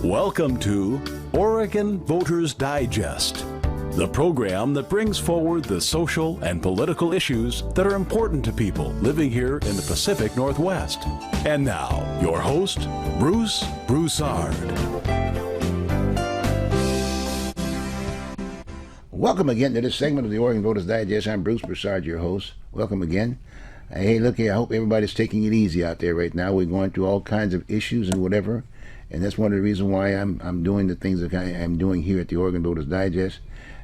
Welcome to Oregon Voters Digest, the program that brings forward the social and political issues that are important to people living here in the Pacific Northwest. And now, your host, Bruce Broussard. Welcome again to this segment of the Oregon Voters Digest. I'm Bruce Broussard, your host. Welcome again. Hey, look here, I hope everybody's taking it easy out there right now. We're going through all kinds of issues and whatever, and that's one of the reasons why I'm doing the things that I'm doing here at the Oregon Voters Digest,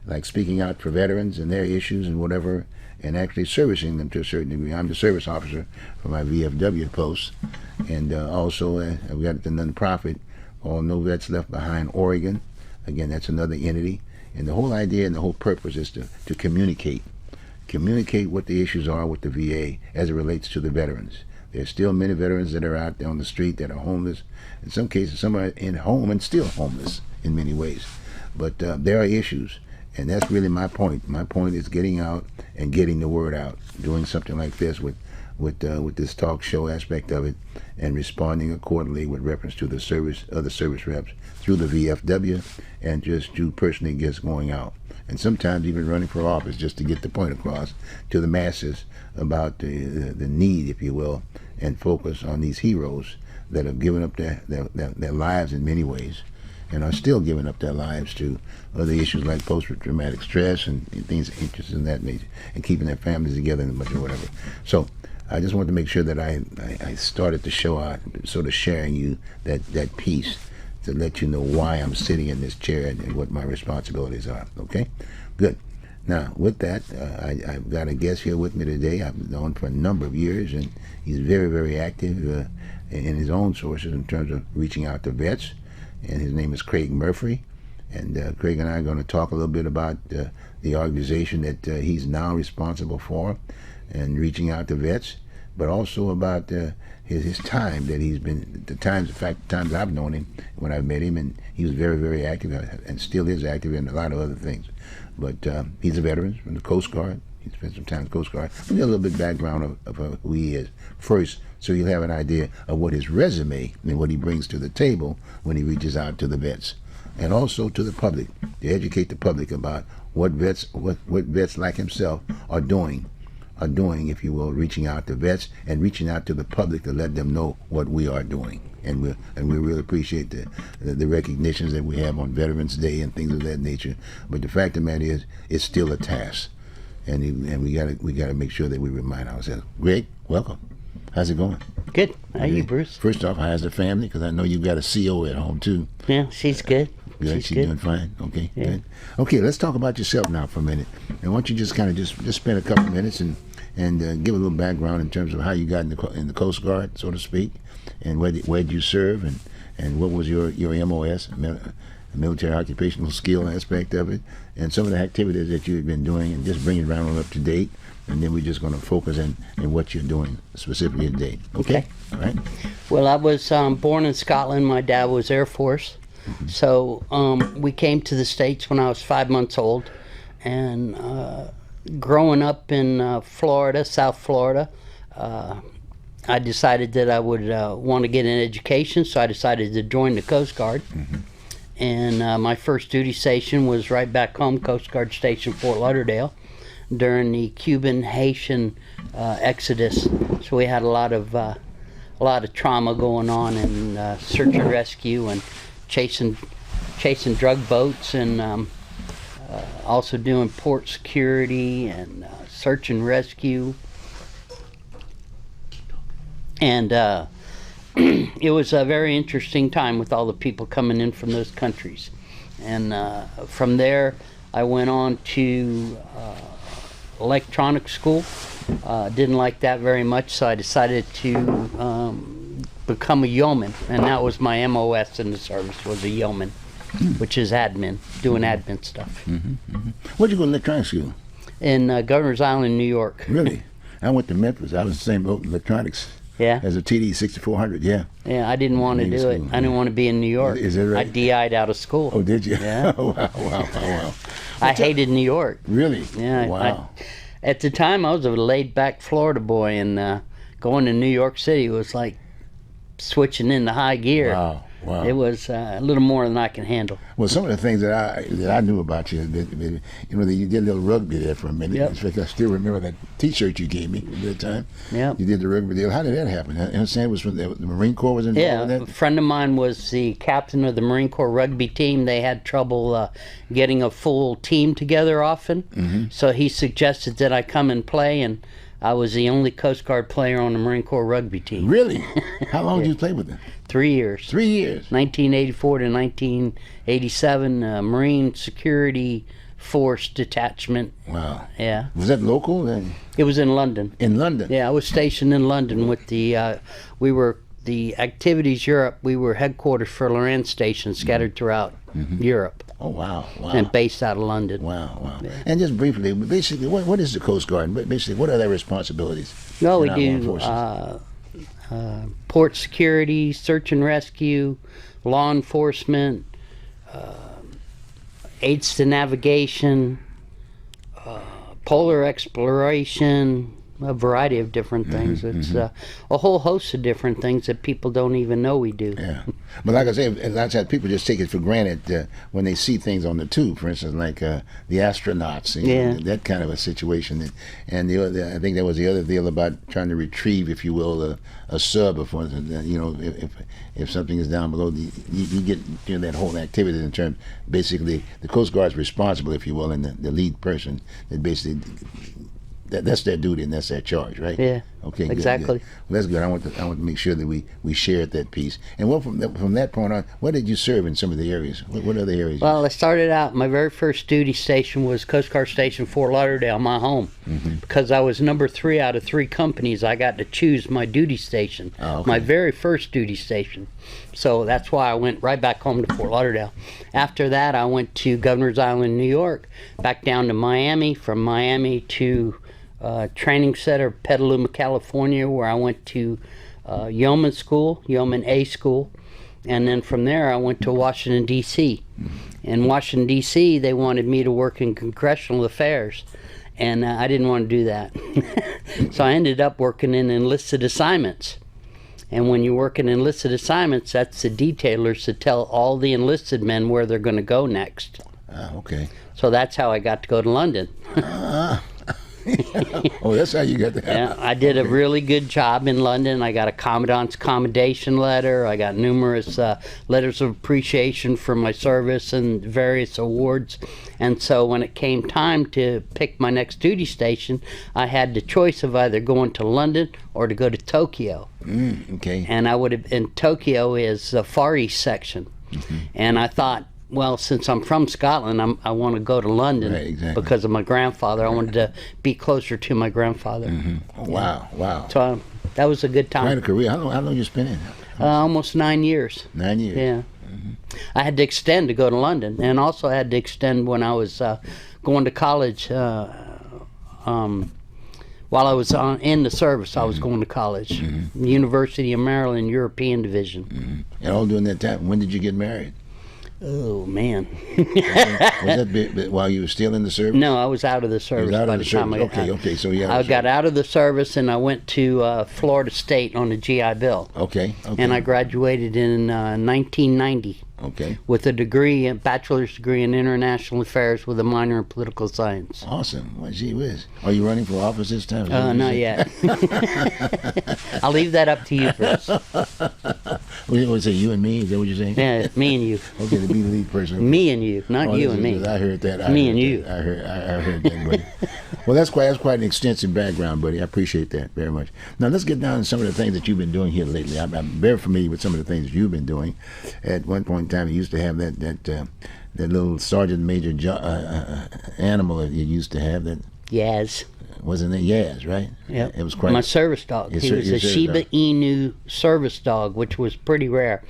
like speaking out for veterans and their issues and whatever, and actually servicing them to a certain degree. I'm the service officer for my VFW post, and also I've got the nonprofit called No Vets Left Behind Oregon. Again, that's another entity, and the whole idea and the whole purpose is to communicate what the issues are with the VA as it relates to the veterans. There's still many veterans that are out there on the street that are homeless. In some cases, some are in home and still homeless in many ways. But there are issues, and that's really my point. My point is getting out and getting the word out, doing something like this with this talk show aspect of it, and responding accordingly with reference to the service, other service reps through the VFW, and just to personally just going out. And sometimes even running for office just to get the point across to the masses about the need, if you will, and focus on these heroes that have given up their lives in many ways and are still giving up their lives to other issues like post-traumatic stress and things interested in that nature, and keeping their families together and much or whatever. So I just wanted to make sure that I started the show out sort of sharing you that piece, to let you know why I'm sitting in this chair and what my responsibilities are. Okay? Good. Now, with that, I've got a guest here with me today. I've known for a number of years, and he's very, very active in his own sources in terms of reaching out to vets, and his name is Craig Murphy. And Craig and I are going to talk a little bit about the organization that he's now responsible for and reaching out to vets, but also about his time that he's been, the times I've known him, when I've met him, and he was very, very active and still is active in a lot of other things. But he's a veteran from the Coast Guard. He spent some time in the Coast Guard. Let me get a little bit background of who he is first, so you'll have an idea of what his resume and what he brings to the table when he reaches out to the vets, and also to the public, to educate the public about what vets like himself are doing, if you will, reaching out to vets and reaching out to the public to let them know what we are doing. And we really appreciate the recognitions that we have on Veterans Day and things of that nature. But the fact of the matter is, it's still a task, and we gotta make sure that we remind ourselves. Greg, welcome. How's it going? Good. How are you, Bruce? First off, how's the family? Because I know you've got a CO at home too. Yeah, she's good. Good. She's doing fine. Okay, yeah. Good. Okay, let's talk about yourself now for a minute. And why don't you just kind of just spend a couple minutes and give a little background in terms of how you got in the Coast Guard, so to speak, and where did you serve, and what was your MOS, military occupational skill aspect of it, and some of the activities that you've been doing, and just bring it around up to date. And then we're just going to focus in what you're doing specifically today. Okay? All right. Well, I was born in Scotland. My dad was Air Force. Mm-hmm. So we came to the States when I was 5 months old. And growing up in Florida, South Florida, I decided that I would want to get an education, so I decided to join the Coast Guard. Mm-hmm. And my first duty station was right back home, Coast Guard Station, Fort Lauderdale, during the Cuban-Haitian exodus. So we had a lot of trauma going on, and search and rescue, and chasing drug boats, and also doing port security and search and rescue. And it was a very interesting time with all the people coming in from those countries. And from there, I went on to electronic school. Didn't like that very much, so I decided to become a yeoman, and that was my MOS in the service, was a yeoman, which is admin, doing admin stuff. Mm-hmm, mm-hmm. Where'd you go to electronic school? In Governor's Island, New York. Really? I went to Memphis. I was the same boat in electronics. Yeah. As a TD 6400, yeah. Yeah, I didn't want to do it. I didn't want to be in New York. Is that right? I DI'd out of school. Oh, did you? Yeah. Wow. I hated New York. Really? Yeah. Wow. At the time, I was a laid-back Florida boy, and going to New York City was like switching into high gear. Wow. It was a little more than I can handle. Well, some of the things that I knew about you, you know, that you did a little rugby there for a minute. Yep. In fact, I still remember that T-shirt you gave me at that time. Yep. You did the rugby deal. How did that happen? I understand it was from the Marine Corps was involved in Yeah, that? a friend of mine was the captain of the Marine Corps rugby team. They had trouble getting a full team together often, so he suggested that I come and play, and I was the only Coast Guard player on the Marine Corps rugby team. Really? How long did you play with them? 3 years. 3 years. 1984 to 1987, Marine Security Force Detachment. Wow. Yeah. Was that local? It was in London. In London? Yeah, I was stationed in London with the, we were, the Activities Europe, we were headquarters for Loran stations scattered throughout Europe. Oh, wow. Wow. And based out of London. Wow, wow. Yeah. And just briefly, basically, what is the Coast Guard? Basically, what are their responsibilities? No, we in our armed do forces? port security, search and rescue, law enforcement, aids to navigation, polar exploration, a variety of different things. It's a whole host of different things that people don't even know we do. Yeah. But like I say, a lot of times people just take it for granted when they see things on the tube, for instance, like the astronauts, you know, that kind of a situation. And the other, I think there was the other deal about trying to retrieve, if you will, a sub, if you know, if something is down below, you get that whole activity in terms. Basically, the Coast Guard's responsible, if you will, and the lead person that basically. That's their duty and that's their charge, right? Yeah. Okay. Exactly. Good. Well, that's good. I want to make sure that we shared that piece. And what from that point on, where did you serve in some of the areas? What other areas? Well, I started out. My very first duty station was Coast Guard Station Fort Lauderdale, my home, because I was number 3 out of 3 companies. I got to choose my duty station. Oh, okay. My very first duty station. So that's why I went right back home to Fort Lauderdale. After that, I went to Governor's Island, New York, back down to Miami. From Miami to training center, Petaluma, California, where I went to Yeoman School, Yeoman A School, and then from there I went to Washington, D.C. In Washington, D.C., they wanted me to work in congressional affairs, and I didn't want to do that. So I ended up working in enlisted assignments. And when you work in enlisted assignments, that's the detailers that tell all the enlisted men where they're going to go next. Okay. So that's how I got to go to London. Oh, that's how you got that. Yeah, I did a really good job in London. I got a commandant's commendation letter. I got numerous letters of appreciation for my service and various awards. And so when it came time to pick my next duty station, I had the choice of either going to London or to go to Tokyo. Okay. And I would have, and Tokyo is the Far East section. And I thought, well, since I'm from Scotland, I want to go to London, right, exactly. because of my grandfather. I wanted to be closer to my grandfather. Oh, wow, wow. So that was a good time. Quite a career. How long you spent in? Almost 9 years. 9 years. Yeah. I had to extend to go to London, and also I had to extend when I was going to college. While I was in the service, I was going to college, University of Maryland European Division. And all during that time, when did you get married? Oh man! Was that while you were still in the service? No, I was out of the service out by of the the time service. So yeah. I got out of the service and I went to Florida State on the GI Bill. Okay. And I graduated in 1990. Okay. With a degree, a bachelor's degree in international affairs with a minor in political science. Awesome. Well, gee whiz. Are you running for office this time? Not yet. I'll leave that up to you first. Was it you and me? Is that what you're saying? Yeah, me and you. Okay, to be the lead person. Me and you, not you and me. I heard that. Me and you. I heard that, buddy. Well, that's quite an extensive background, buddy. I appreciate that very much. Now, let's get down to some of the things that you've been doing here lately. I'm very familiar with some of the things you've been doing. At one point in time, you used to have that little sergeant major animal that you used to have. That Yaz. Wasn't it Yaz, right? Yeah. It was quite my service dog. He was a Shiba Inu service dog, which was pretty rare.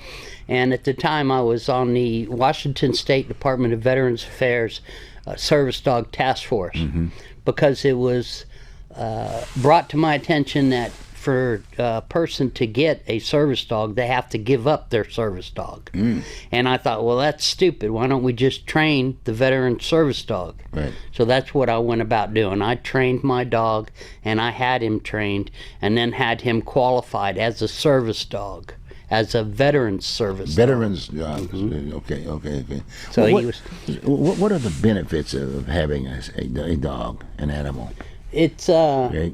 And at the time, I was on the Washington State Department of Veterans Affairs Service Dog Task Force, because it was brought to my attention that for a person to get a service dog, they have to give up their service dog. And I thought, well, that's stupid. Why don't we just train the veteran service dog? Right. So that's what I went about doing. I trained my dog, and I had him trained, and then had him qualified as a service dog. as a veterans service. Veterans dogs. Okay. So Well, he was. what are the benefits of having a dog, an animal? It's Right?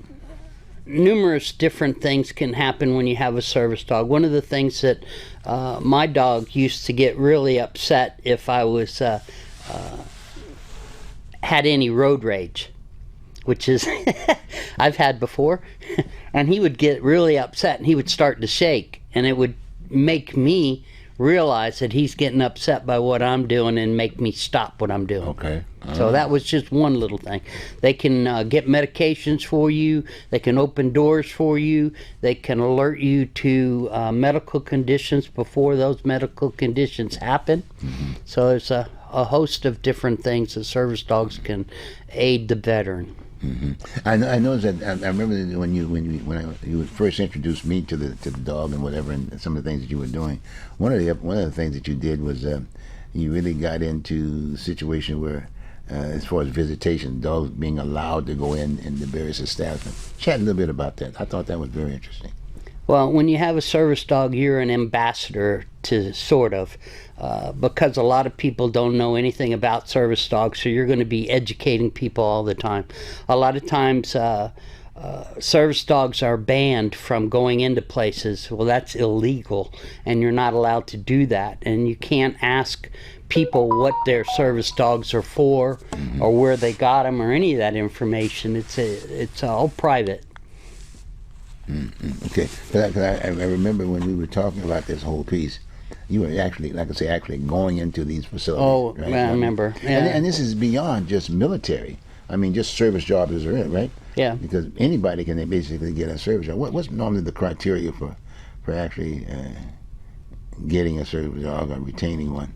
numerous different things can happen when you have a service dog. One of the things that my dog used to get really upset if I was had any road rage, which is I've had before, and he would get really upset and he would start to shake, and it would make me realize that he's getting upset by what I'm doing and make me stop what I'm doing. Okay. So that was just one little thing. They can get medications for you. They can open doors for you. They can alert you to medical conditions before those medical conditions happen. So there's a host of different things that service dogs can aid the veteran. I noticed that I remember that when you first introduced me to the dog and whatever, and some of the things that you were doing. One of the things that you did was you really got into the situation where, as far as visitation, dogs being allowed to go in the various establishments. Chat a little bit about that. I thought that was very interesting. Well, when you have a service dog, you're an ambassador to sort of, because a lot of people don't know anything about service dogs, so you're going to be educating people all the time. A lot of times, service dogs are banned from going into places. Well, that's illegal, and you're not allowed to do that. And you can't ask people what their service dogs are for, or where they got them, or any of that information. It's all private. Okay, because I remember when we were talking about this whole piece, you were actually, like I say, actually going into these facilities. Oh, right? I remember. Yeah. And this is beyond just military. I mean, just service jobs are it, right? Yeah. Because anybody can basically get a service job. What's normally the criteria for actually getting a service dog or retaining one?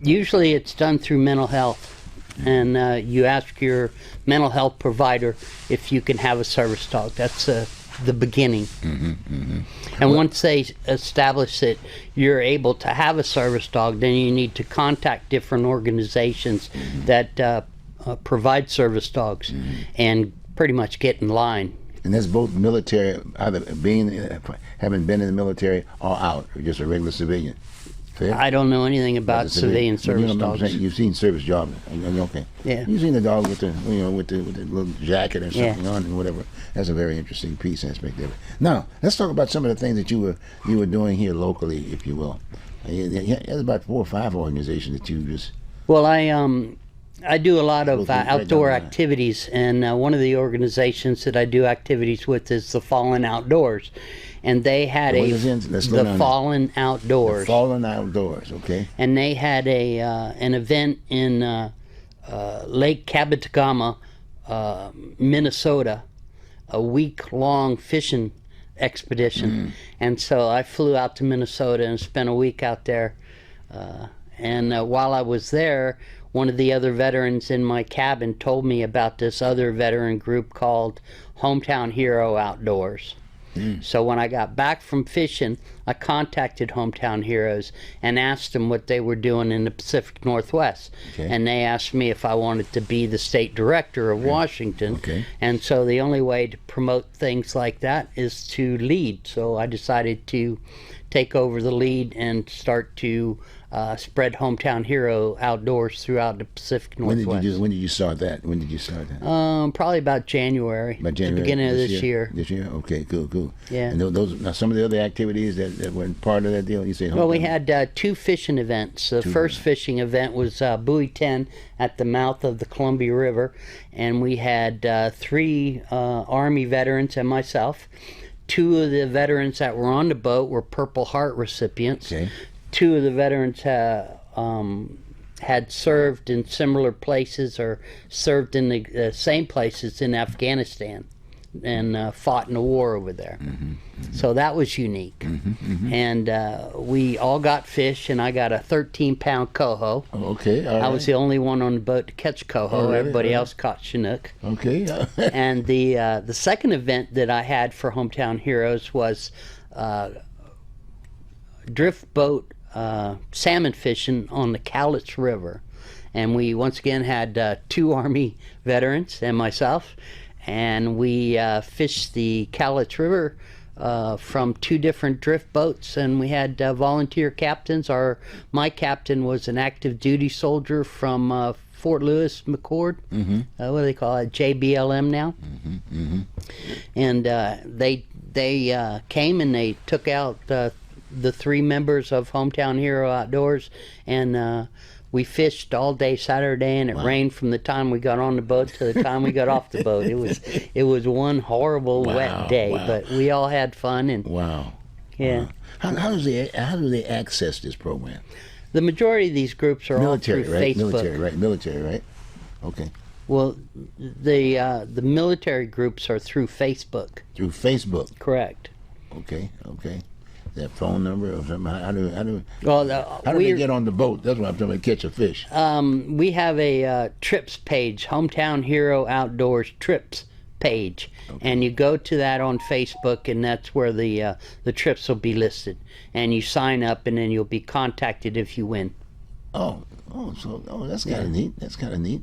Usually it's done through mental health. And you ask your mental health provider if you can have a service dog. That's the beginning. And once they establish that you're able to have a service dog, then you need to contact different organizations that provide service dogs and pretty much get in line. And that's both military, either having been in the military or out, or just a regular civilian. Fair? I don't know anything about civilian service dogs. You've seen service jobs, okay? Yeah. You've seen the dog with the with the little jacket or something on and whatever. That's a very interesting piece aspect of it. Now let's talk about some of the things that you were doing here locally, if you will. There's about 4 or 5 organizations that you just. Well, I do a lot of outdoor activities, and one of the organizations that I do activities with is the Fallen Outdoors. And they had the Fallen Outdoors. The Fallen Outdoors, okay. And they had an event in Lake Cabotagama, Minnesota, a week-long fishing expedition. And so I flew out to Minnesota and spent a week out there. And while I was there, one of the other veterans in my cabin told me about this other veteran group called Hometown Hero Outdoors. So when I got back from fishing, I contacted Hometown Heroes and asked them what they were doing in the Pacific Northwest. Okay. And they asked me if I wanted to be the state director of Washington. Okay. And so the only way to promote things like that is to lead. So I decided to take over the lead and start to spread Hometown Hero Outdoors throughout the Pacific Northwest. When did you start that? Probably about January. By January, the beginning of this year. This year, okay, cool. Yeah. And those now some of the other activities that were part of that deal. You say. Well, we had 2 fishing events. The first fishing event was Buoy 10 at the mouth of the Columbia River, and we had 3 Army veterans and myself. 2 of the veterans that were on the boat were Purple Heart recipients. Okay. 2 of the veterans had served in similar places or served in the same places in Afghanistan and fought in the war over there. So that was unique. And we all got fish, and I got a 13-pound coho. Okay, all right. I was the only one on the boat to catch coho. Everybody else caught Chinook. Okay. And the second event that I had for Hometown Heroes was drift boat salmon fishing on the Cowlitz River. And we once again had 2 Army veterans and myself, and we fished the Cowlitz River from 2 different drift boats, and we had volunteer captains. My captain was an active duty soldier from Fort Lewis McChord. What do they call it? JBLM now. And they came and they took out the 3 members of Hometown Hero Outdoors, and we fished all day Saturday, and it rained from the time we got on the boat to the time we got off the boat. It was one horrible wet day, but we all had fun. And yeah. How do they access this program? The majority of these groups are Military, all through right? Facebook. Military, right? Okay. Well, the military groups are through Facebook. Through Facebook. Correct. Okay. That phone number or something? How do Well, they get on the boat? That's what I'm talking about. Catch a fish. We have a trips page, Hometown Hero Outdoors trips page, and you go to that on Facebook, and that's where the trips will be listed, and you sign up, and then you'll be contacted if you win. So that's kind of neat. That's kind of neat.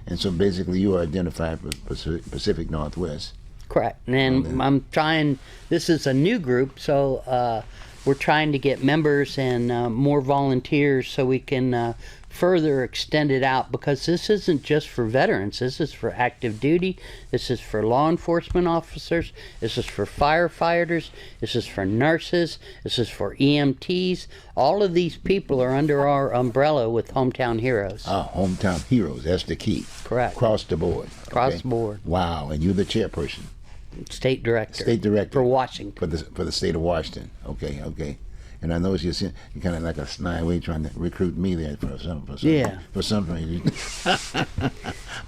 And so basically, you are identified for Pacific Northwest. Correct. And I'm trying. This is a new group, so we're trying to get members and more volunteers so we can further extend it out, because this isn't just for veterans. This is for active duty. This is for law enforcement officers. This is for firefighters. This is for nurses. This is for EMTs. All of these people are under our umbrella with Hometown Heroes. Hometown Heroes. That's the key. Correct. Across the board. Across the board. Wow. And you're the chairperson. State director. State director. For Washington. For the state of Washington. Okay. And I notice you're kind of like a snide way trying to recruit me there for something. For something.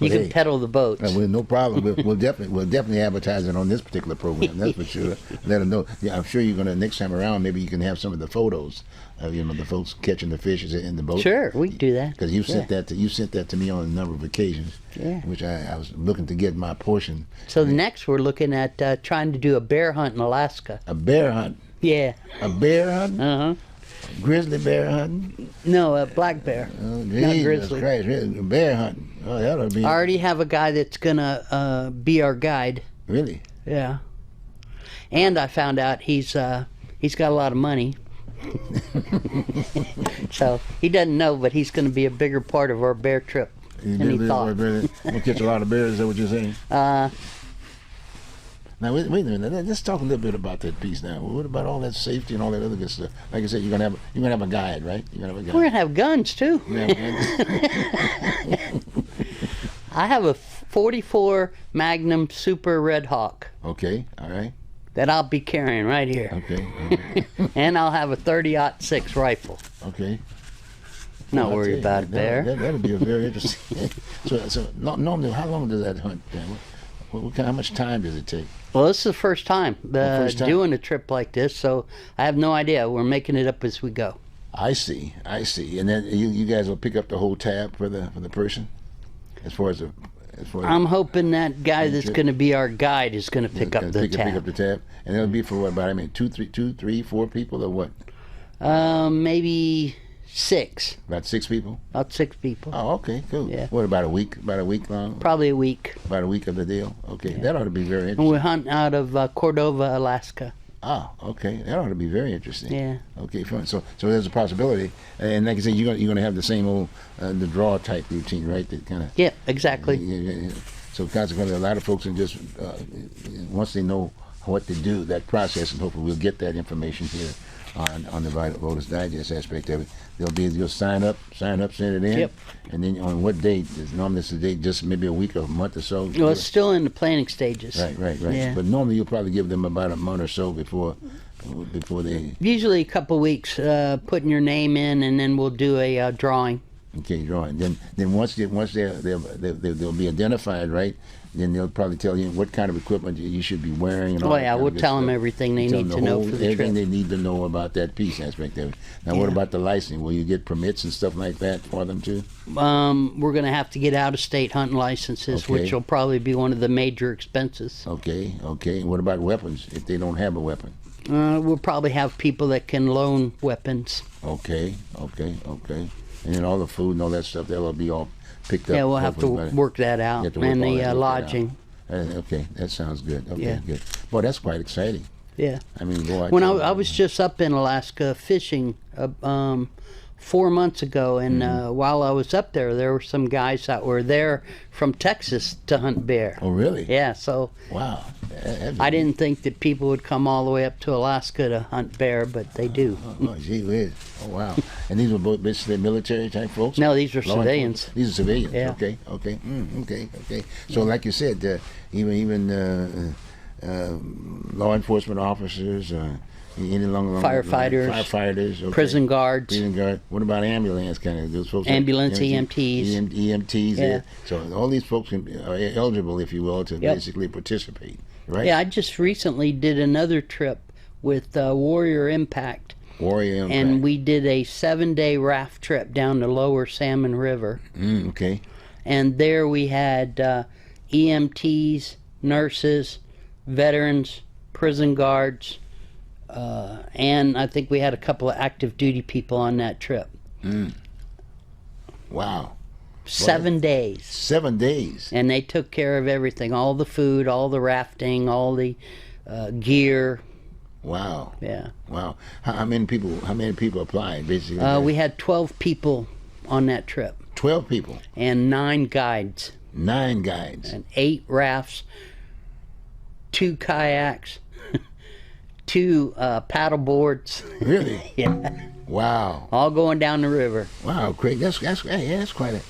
You can pedal the boats. Well, no problem. We'll definitely advertise it on this particular program. That's for sure. Let them know. Yeah, I'm sure you're gonna next time around. Maybe you can have some of the photos of the folks catching the fish in the boat. Sure, we can do that. Because you sent that to me on a number of occasions. Yeah. Which I was looking to get my portion. So next we're looking at trying to do a bear hunt in Alaska. A bear hunt. Yeah. A bear hunt? Uh-huh. Grizzly bear hunting? No, a black bear. Oh, not grizzly. Christ, bear hunting. Oh, that'll be. I already have a guy that's gonna be our guide. Really? Yeah. And I found out he's got a lot of money. So he doesn't know, but he's going to be a bigger part of our bear trip than he thought. We'll catch a lot of bears. Is that what you're saying? Now wait a minute. Let's talk a little bit about that piece now. What about all that safety and all that other good stuff? Like I said, you're gonna have a guide, right? You're gonna have a guide. We're gonna have guns too. I have a 44 Magnum Super Red Hawk. Okay, all right. That I'll be carrying right here. Okay. And I'll have a 30-06 rifle. Okay. Not worried about it there. That'll be a very interesting. So normally, how long does that hunt? How much time does it take? Well, this is the first time doing a trip like this, so I have no idea. We're making it up as we go. I see. And then you guys will pick up the whole tab for the person, as far as I'm hoping that guy that's going to be our guide is going to pick up the tab. Pick up the tab, and it'll be for what? About 2, 3, 4 people, or what? Maybe 6. About 6 people. About 6 people. Oh, okay, cool. Yeah. What, about a week? About a week long? Probably a week. About a week of the deal. Okay, Yeah. That ought to be very interesting. And we hunt out of Cordova, Alaska. Ah, okay, that ought to be very interesting. Yeah. Okay, fine. So there's a possibility, and like I said, you're gonna have the same old the draw type routine, right? That kind of. Yeah, exactly. Yeah. So consequently, a lot of folks are just once they know what to do, that process, and hopefully we'll get that information here on the Voters Digest aspect of it. You'll sign up, send it in, Yep. and then on what date? Normally it's a date, just maybe a week or a month or so. Well, it's still in the planning stages. Right. Yeah. But normally you'll probably give them about a month or so before they. Usually a couple weeks, putting your name in, and then we'll do a drawing. Okay, drawing. Then once they'll be identified, right? Then they'll probably tell you what kind of equipment you should be wearing. And all that We'll kind of tell them stuff. everything they need to know for the everything trip. they need to know about that piece aspect of it. Now, what about the licensing? Will you get permits and stuff like that for them too? We're going to have to get out-of-state hunting licenses, Okay. which will probably be one of the major expenses. Okay. And what about weapons if they don't have a weapon? We'll probably have people that can loan weapons. Okay. And then all the food and all that stuff, that'll be all picked up. Yeah, we'll have to work that You out. have to work And all that, the work that out. lodging. Okay, that sounds good. Okay, Yeah. good. Boy, that's quite exciting. Yeah. I mean, boy. When I was just up in Alaska fishing 4 months ago, and while I was up there were some guys that were there from Texas to hunt bear. Oh, really? Yeah, so Wow. I didn't think that people would come all the way up to Alaska to hunt bear, but they do. Oh, gee whiz. Oh, wow. And these were both basically military type folks? No, these are Law civilians. These are civilians. Yeah. Okay. Okay. So, like you said, even law enforcement officers, any along Firefighters, firefighters, okay. prison guards. What about ambulance kind of those folks? Ambulance, EMTs. EMTs. Yeah. Yeah. So all these folks are eligible, if you will, to basically participate, right? Yeah, I just recently did another trip with Warrior Impact. Warrior Impact. And we did a 7-day raft trip down the lower Salmon River. Okay. And there we had EMTs, nurses, veterans, prison guards, and I think we had a couple of active duty people on that trip. Wow. 7 days. 7 days. And they took care of everything, all the food, all the rafting, all the gear. Wow. Yeah. Wow. How many people applied, basically? We had 12 people on that trip. 12 people. And 9 guides. 9 guides. And 8 rafts, 2 kayaks, 2 paddle boards. Really? Yeah. Wow. All going down the river. Wow, Craig, that's quite an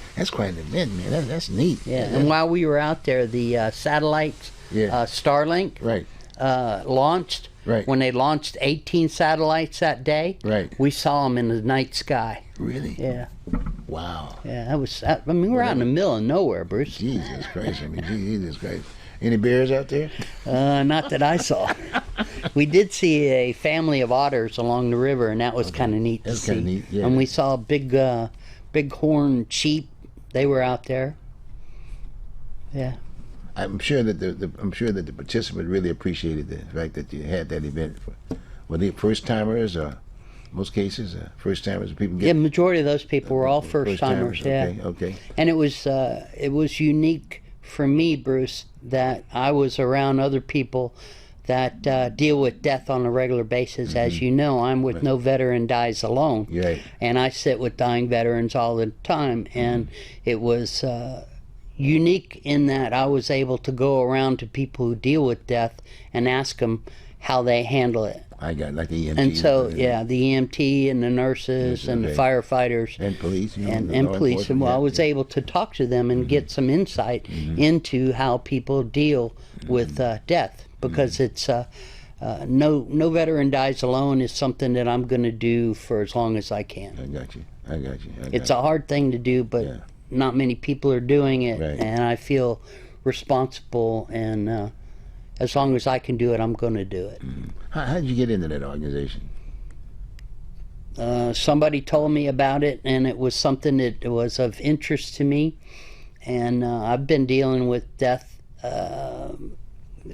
event, man. That's neat. Yeah. And while we were out there, the satellites, Starlink, right, launched. Right. When they launched 18 satellites that day, right, we saw them in the night sky. Really? Yeah. Wow. Yeah, that was. I mean, we're out in the middle of nowhere, Bruce. Jesus Christ! I mean, Jesus Christ. Any bears out there? Not that I saw. We did see a family of otters along the river, and that was kind of neat to see. That's kind of neat. Yeah. And we saw big horned sheep. They were out there. Yeah. I'm sure that the participant really appreciated the fact that you had that event. Were they first timers, or most cases first timers? People get. Yeah, majority of those people were all first timers. Yeah. Okay. And it was unique for me, Bruce, that I was around other people that deal with death on a regular basis. As you know, I'm with No Veteran Dies Alone. Right. And I sit with dying veterans all the time. And it was unique in that I was able to go around to people who deal with death and ask them how they handle it. I got like the EMT. And so, the EMT and the nurses and the firefighters. And police. And police. And I was able to talk to them and get some insight into how people deal with death. Because it's no veteran dies alone is something that I'm going to do for as long as I can. I got you. It's a hard thing to do, but not many people are doing it, and I feel responsible. And as long as I can do it, I'm going to do it. How did you get into that organization? Somebody told me about it, and it was something that was of interest to me. And I've been dealing with death.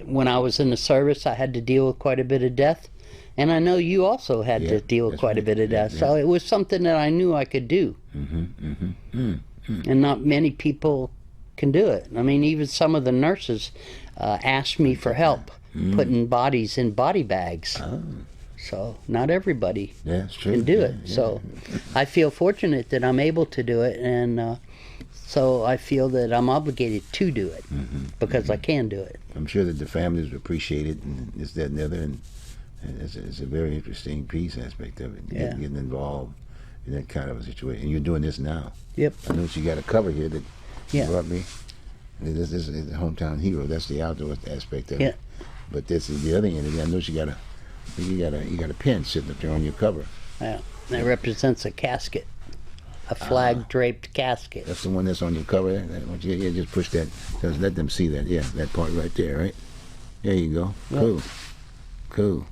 When I was in the service, I had to deal with quite a bit of death. And I know you also had to deal with quite a bit of death. So it was something that I knew I could do. And not many people can do it. I mean, even some of the nurses asked me for help putting bodies in body bags. So not everybody can do it. So I feel fortunate that I'm able to do it. And so I feel that I'm obligated to do it because I can do it. I'm sure that the families appreciate it, and this, that, and the other, and it's a very interesting piece aspect of it. Getting involved in that kind of a situation. And you're doing this now. Yep. I know you got a cover here that you brought me. This is the hometown hero. That's the outdoor aspect of it. But this is the other end of it. I know you got a pin sitting up there on your cover. Yeah. That represents a casket. A flag-draped casket. That's the one that's on your cover. Just push that. Just let them see that. Yeah, that part right there, right? There you go. Yep. Cool.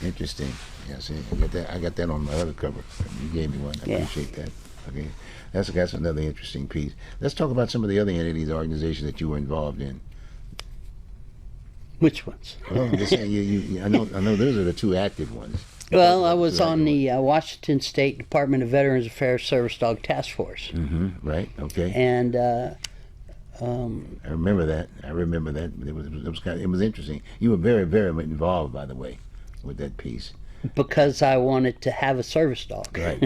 Interesting. Yeah, see, I got that on my other cover. You gave me one. I appreciate that. Okay, that's another interesting piece. Let's talk about some of the other entities, organizations that you were involved in. Which ones? Well, I know those are the 2 active ones. Well, I was on the Washington State Department of Veterans Affairs Service Dog Task Force. Right, okay. And I remember that. It was interesting. You were very, very involved, by the way, with that piece. because I wanted to have a service dog. Right.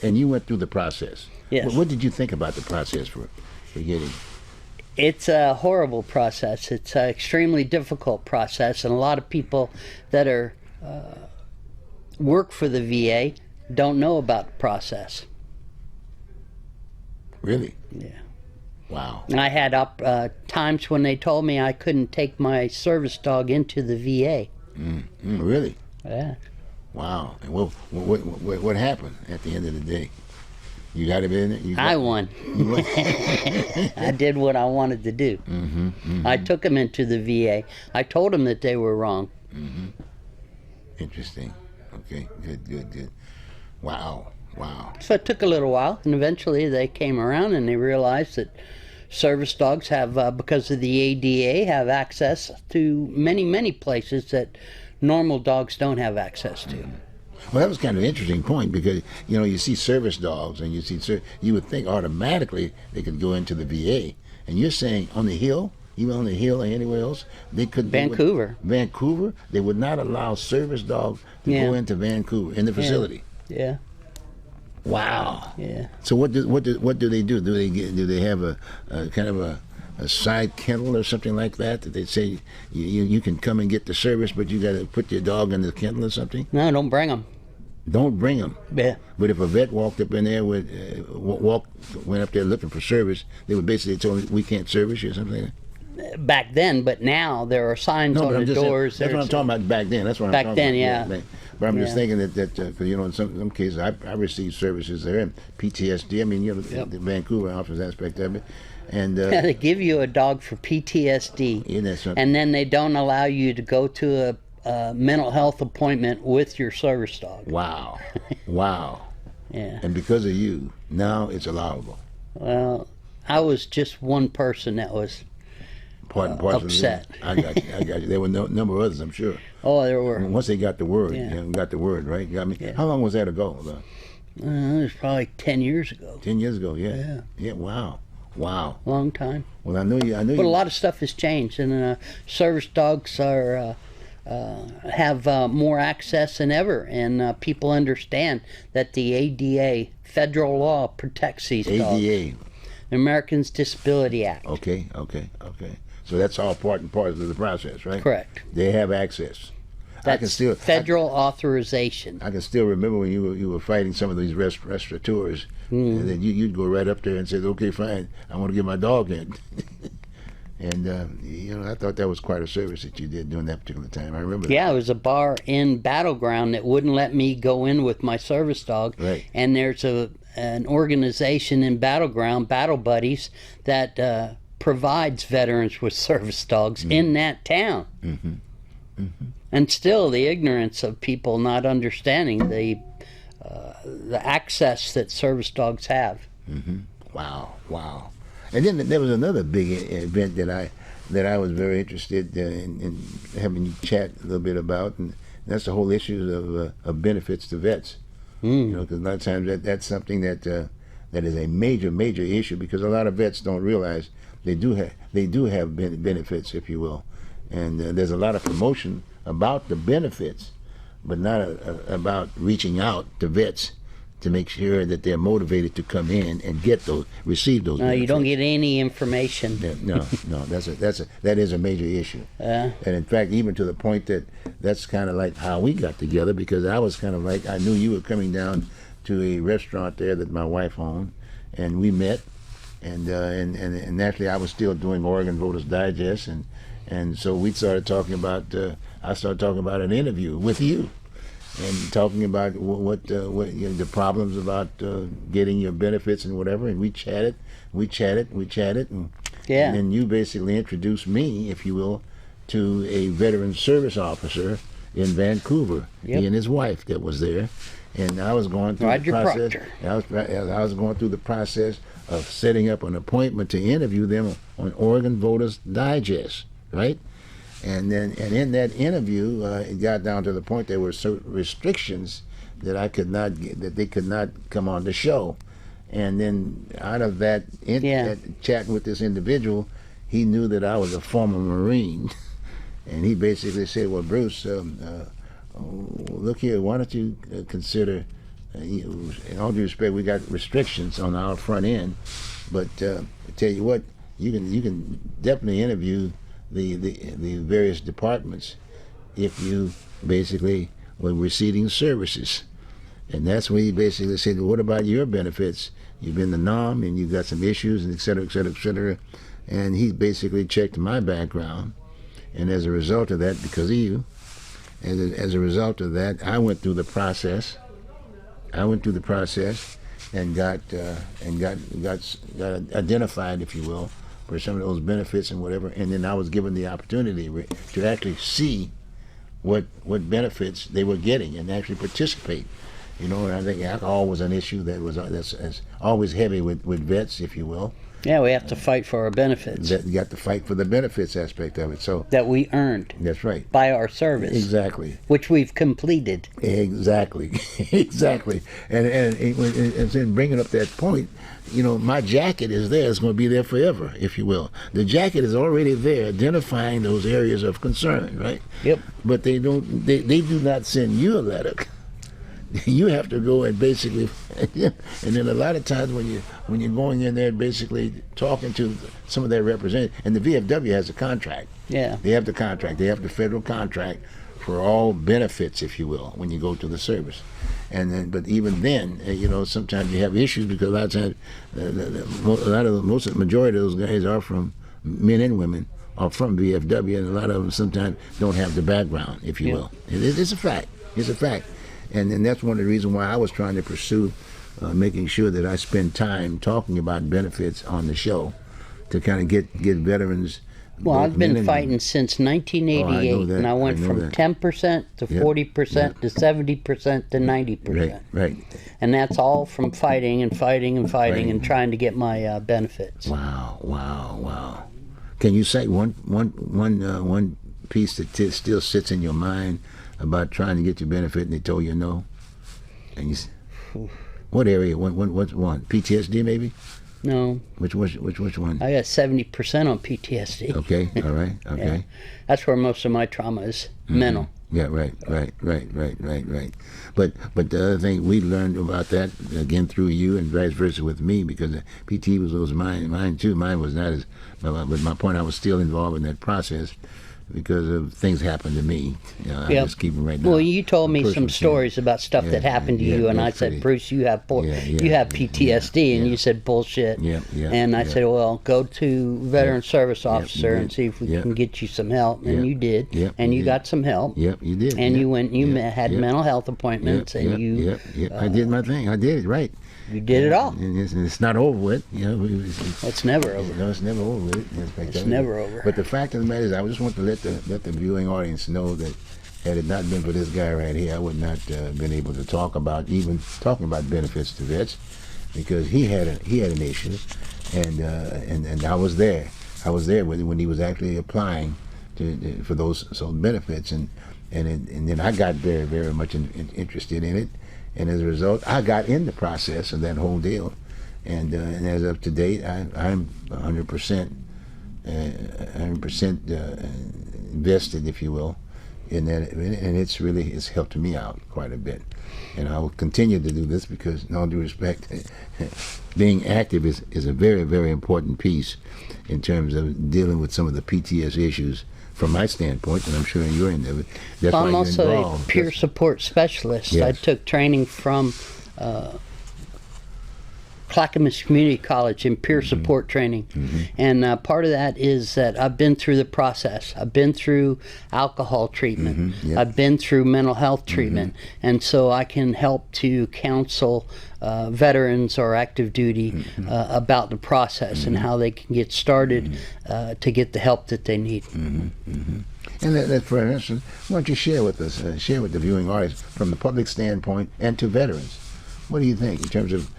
And you went through the process. Yes. What did you think about the process for getting? It's a horrible process. It's an extremely difficult process, and a lot of people that are work for the VA don't know about the process. Really? Yeah. Wow. I had times when they told me I couldn't take my service dog into the VA. Really? Yeah. Wow. And what happened at the end of the day? You got him in it? I won. I did what I wanted to do. I took him into the VA. I told them that they were wrong. Interesting. Okay. Good. Wow. So it took a little while, and eventually they came around and they realized that service dogs have, because of the ADA, have access to many places that normal dogs don't have access to. Well, that was kind of an interesting point because, you see service dogs and you would think automatically they could go into the VA. And you're saying on the Hill, even on the Hill or anywhere else, they couldn't. Vancouver. Vancouver? They would not allow service dogs to go into Vancouver, in the facility. Yeah. Wow. Yeah. So what do they do? Do they have a kind of a side kennel or something like that they say you can come and get the service, but you got to put your dog in the kennel or something? No, don't bring them. Don't bring them. Yeah. But if a vet walked up in there went up there looking for service, they would basically tell me we can't service you or something like that. Back then, but now there are signs on the doors. That's what I'm talking about back then. That's what I'm back talking then, about. yeah. But I'm just thinking that cause, in some cases I received services there and PTSD. I mean, the Vancouver office aspect of it, and they give you a dog for PTSD, and then they don't allow you to go to a mental health appointment with your service dog. Wow. Yeah. And because of you, now it's allowable. Well, I was just one person that was upset. I got you. There were no number of others, I'm sure. Oh, there were. Once they got the word, right? I mean, how long was that ago? It was probably 10 years ago. 10 years ago, yeah. Yeah, wow. Long time. Well, I know you. But a lot of stuff has changed, and service dogs are have more access than ever, and people understand that the ADA, federal law, protects these dogs. ADA. The Americans Disability Act. Okay. So that's all part and parcel of the process, right? Correct. They have access. That's federal authorization. I can still remember when you were fighting some of these restaurateurs, and then you'd go right up there and say, "Okay, fine, I want to get my dog in." And I thought that was quite a service that you did during that particular time. I remember. Yeah, it was a bar in Battleground that wouldn't let me go in with my service dog. Right. And there's an organization in Battleground, Battle Buddies, that provides veterans with service dogs in that town. And still, the ignorance of people not understanding the access that service dogs have. Wow. And then there was another big event that I was very interested in having you chat a little bit about, and that's the whole issue of benefits to vets. Because a lot of times that's something that is a major issue, because a lot of vets don't realize they do have benefits, if you will, and there's a lot of promotion about the benefits, but not about reaching out to vets to make sure that they're motivated to come in and receive those. No, you don't get any information. No, that is a major issue. And in fact, even to the point that's kind of like how we got together, because I was kind of like, I knew you were coming down to a restaurant there that my wife owned, and we met, and naturally I was still doing Oregon Voters Digest, and so we started talking about. I started talking about an interview with you, and talking about what the problems about getting your benefits and whatever. And we chatted, and then you basically introduced me, if you will, to a veteran service officer in Vancouver. He and his wife that was there, and I was going through the process. I was going through the process of setting up an appointment to interview them on Oregon Voters Digest, right? And in that interview, it got down to the point there were certain restrictions that they could not come on the show, And then out of that, chatting with this individual, he knew that I was a former Marine. And he basically said, well, Bruce, look here, why don't you consider, in all due respect, we got restrictions on our front end, but I tell you what, you can definitely interview the various departments if you basically were receiving services. And that's when he basically said, well, what about your benefits? You've been the NOM and you've got some issues, and et cetera, et cetera, et cetera. And he basically checked my background. And as a result of that, because of you, as a result of that, I went through the process. And got identified, if you will, for some of those benefits and whatever. And then I was given the opportunity to actually see what benefits they were getting and actually participate. You know, and I think alcohol was an issue that's always heavy with vets, if you will. Yeah, we have to fight for our benefits. You got to fight for the benefits aspect of it. So that we earned. That's right. By our service. Exactly. Which we've completed. Exactly. Exactly. And then bringing up that point, you know, my jacket is there. It's going to be there forever, if you will. The jacket is already there, identifying those areas of concern, right? Yep. But they do not send you a letter. You have to go and basically, and then a lot of times when you're going in there and basically talking to some of their representatives, and the VFW has a contract. Yeah. They have the contract. They have the federal contract for all benefits, if you will, when you go to the service. And then, but even then, you know, sometimes you have issues because a lot of times, the majority of those guys are from men and women are from VFW, and a lot of them sometimes don't have the background, if you will. It's a fact. It's a fact. And that's one of the reasons why I was trying to pursue making sure that I spend time talking about benefits on the show to kind of get veterans. Well, I've been fighting since 1988, and I went from 10% to 40% to 70% to 90%. Right. And that's all from fighting and trying to get my benefits. Wow. Can you say one piece that still sits in your mind about trying to get your benefit and they told you no? And you, what area? What's one? PTSD maybe? No. Which one? I got 70% on PTSD. Okay, all right, okay. Yeah. That's where most of my trauma is, mental. Yeah, right. But the other thing we learned about that again through you and vice versa with me, because PT was mine too. Mine was not as, but my point, I was still involved in that process because of things happened to me. You know, I'm just keeping right now. Well, you told me some stories about stuff that happened to you, and I said, Bruce, you have PTSD, and you said bullshit. And I said, well, go to veteran service officer and see if we can get you some help, and you did, and you got some help. Yep, you did. And you went, had mental health appointments, and you. I did my thing. I did it right. You did it all. And it's not over with. You know, it's never over. No, it's never over with. It's never over. But the fact of the matter is, I just want to let the viewing audience know that had it not been for this guy right here, I would not have been able to talk about benefits to vets, because he had an issue, and I was there. I was there when he was actually applying for those benefits, and then I got very, very much interested in it. And as a result, I got in the process of that whole deal, and as of to date, I'm 100% invested, if you will, in that, and it's helped me out quite a bit, and I will continue to do this because, in all due respect, being active is a very, very important piece in terms of dealing with some of the PTS issues. From my standpoint, and I'm sure in your end of it, that's I'm why you're also involved. A peer support specialist. Yes. I took training from Clackamas Community College in peer support training, and part of that is that I've been through the process. I've been through alcohol treatment. I've been through mental health treatment, and so I can help to counsel veterans or active duty about the process and how they can get started to get the help that they need. And that, for instance, why don't you share with us, share with the viewing audience from the public standpoint and to veterans? What do you think in terms of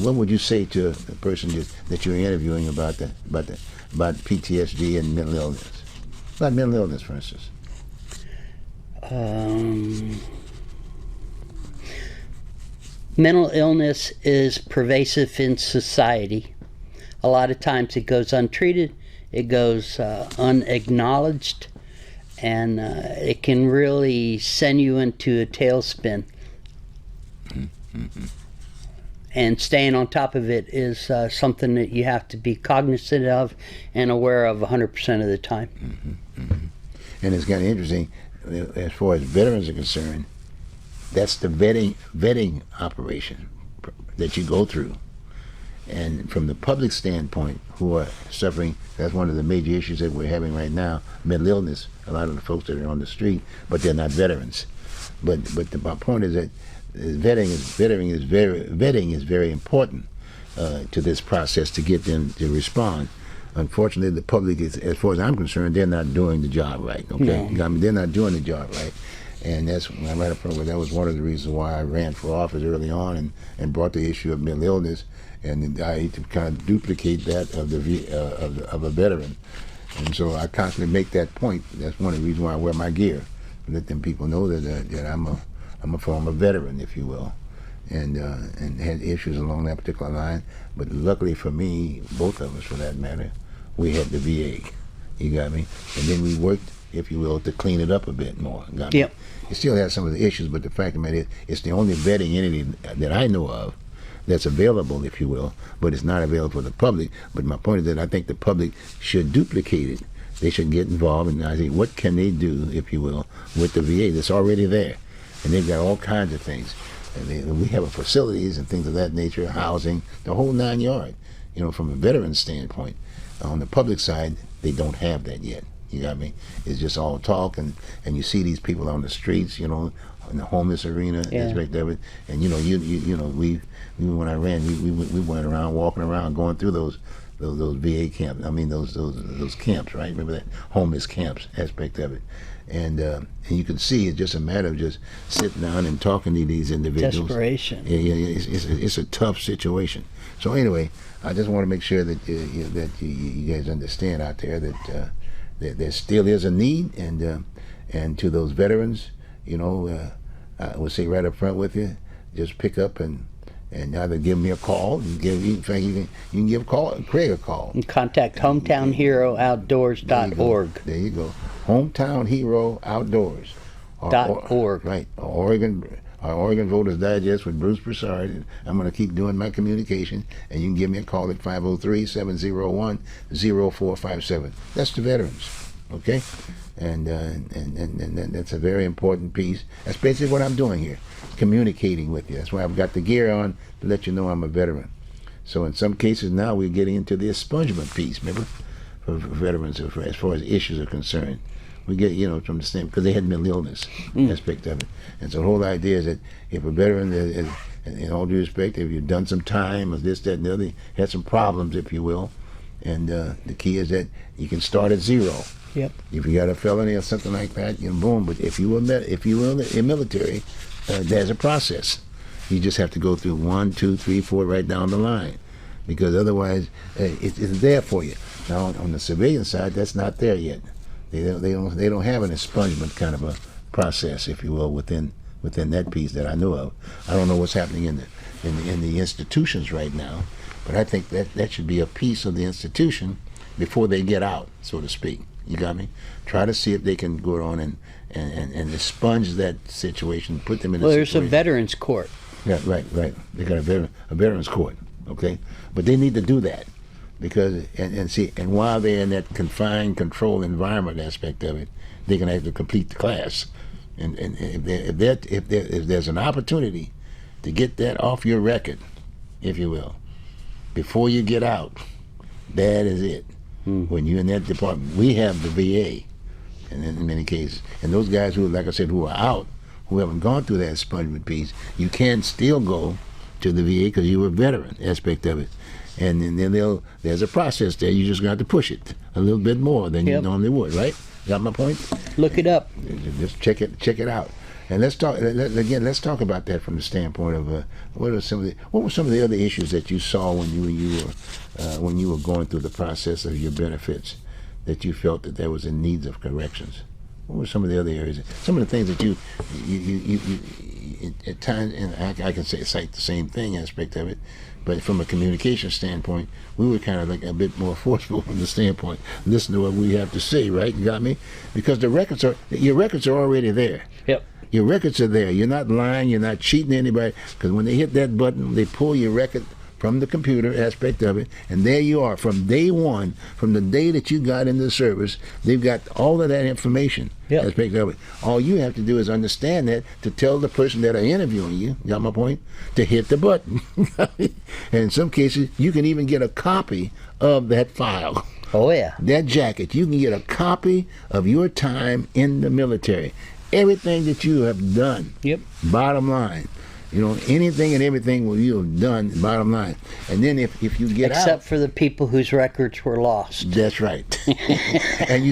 what would you say to a person that you're interviewing about PTSD and mental illness? About mental illness, for instance. Mental illness is pervasive in society. A lot of times it goes untreated, it goes unacknowledged, and it can really send you into a tailspin. Mm-hmm. And staying on top of it is something that you have to be cognizant of and aware of 100% of the time. Mm-hmm. Mm-hmm. And it's kind of interesting, as far as veterans are concerned, that's the vetting operation that you go through. And from the public standpoint, who are suffering, that's one of the major issues that we're having right now, mental illness. A lot of the folks that are on the street, but they're not veterans. But my point is that vetting is very important to this process to get them to respond. Unfortunately, the public is, as far as I'm concerned, they're not doing the job right. Okay, no. I mean, they're not doing the job right, and that's right up front. That was one of the reasons why I ran for office early on and brought the issue of mental illness, and I to kind of duplicate that of a veteran. And so I constantly make that point. That's one of the reasons why I wear my gear, to let them people know that I'm a former veteran, if you will, and had issues along that particular line. But luckily for me, both of us for that matter, we had the VA. You got me? And then we worked, if you will, to clean it up a bit more. Got me? Yep. It still has some of the issues, but the fact of the matter is, it's the only vetting entity that I know of that's available, if you will, but it's not available for the public. But my point is that I think the public should duplicate it. They should get involved, and I think, what can they do, if you will, with the VA that's already there? And they've got all kinds of things. And we have facilities and things of that nature, housing, the whole 9 yards. You know, from a veteran standpoint, on the public side, they don't have that yet. You got me? It's just all talk, and you see these people on the streets, you know, in the homeless arena, aspect of it. And you know, we when I ran, we went around, walking around, going through those VA camps. I mean, those camps, right? Remember that homeless camps aspect of it. And you can see it's just a matter of just sitting down and talking to these individuals. Desperation. Yeah, it's a tough situation. So anyway, I just want to make sure that you guys understand out there that there still is a need, and to those veterans, you know, I would say right up front with you, just pick up and either give me a call. In fact, you can give Craig a call. And contact hometownherooutdoors.org. There you go. Hometown Hero Outdoors. .org. Right. Our Oregon Voters Digest with Bruce Broussard. And I'm going to keep doing my communication, and you can give me a call at 503-701-0457. That's the veterans. Okay? And that's a very important piece. That's basically what I'm doing here, communicating with you. That's why I've got the gear on, to let you know I'm a veteran. So in some cases now we're getting into the expungement piece, remember, for veterans as far as issues are concerned. We get, you know, from the same, because they had mental illness aspect of it. And so the whole idea is that if a veteran, in all due respect, if you've done some time or this, that, and the other, had some problems, if you will, and the key is that you can start at zero. Yep. If you got a felony or something like that, you know, boom. But if you were in the military, there's a process. You just have to go through 1, 2, 3, 4 right down the line, because otherwise it's there for you. Now on the civilian side, that's not there yet. They don't have an expungement kind of a process, if you will, within that piece that I know of. I don't know what's happening in the institutions right now, but I think that should be a piece of the institution before they get out, so to speak. You got me? Try to see if they can go on and expunge that situation, put them in a situation. Well, there's a veterans court. Yeah, right. They got a veterans court, okay? But they need to do that, because and while they're in that confined, controlled environment aspect of it, they're gonna have to complete the class. And if there's an opportunity to get that off your record, if you will, before you get out, that is it. When you're in that department, we have the VA, and in many cases, and those guys who, like I said, who are out, who haven't gone through that expungement piece, you can still go to the VA because you were a veteran aspect of it, and then there's a process there. You just got to push it a little bit more than you normally would, right? Got my point? Look it up. Just check it out. And let's talk again. Let's talk about that from the standpoint of what were some of the other issues that you saw when you were going through the process of your benefits, that you felt that there was a need of corrections. What were some of the other areas? Some of the things that you at times, and I can cite the same thing aspect of it, but from a communication standpoint, we were kind of like a bit more forceful from the standpoint. Listen to what we have to say, right? You got me? Because your records are already there. Yep. Your records are there. You're not lying. You're not cheating anybody. Because when they hit that button, they pull your record from the computer aspect of it, and there you are from day one, from the day that you got into the service. They've got all of that information aspect of it. All you have to do is understand that to tell the person that are interviewing you, got my point, to hit the button. And in some cases, you can even get a copy of that file. Oh yeah. That jacket, you can get a copy of your time in the military. Everything that you have done. Yep. Bottom line. You know, anything and everything what you have done, bottom line. And then if you get Except for the people whose records were lost. That's right. And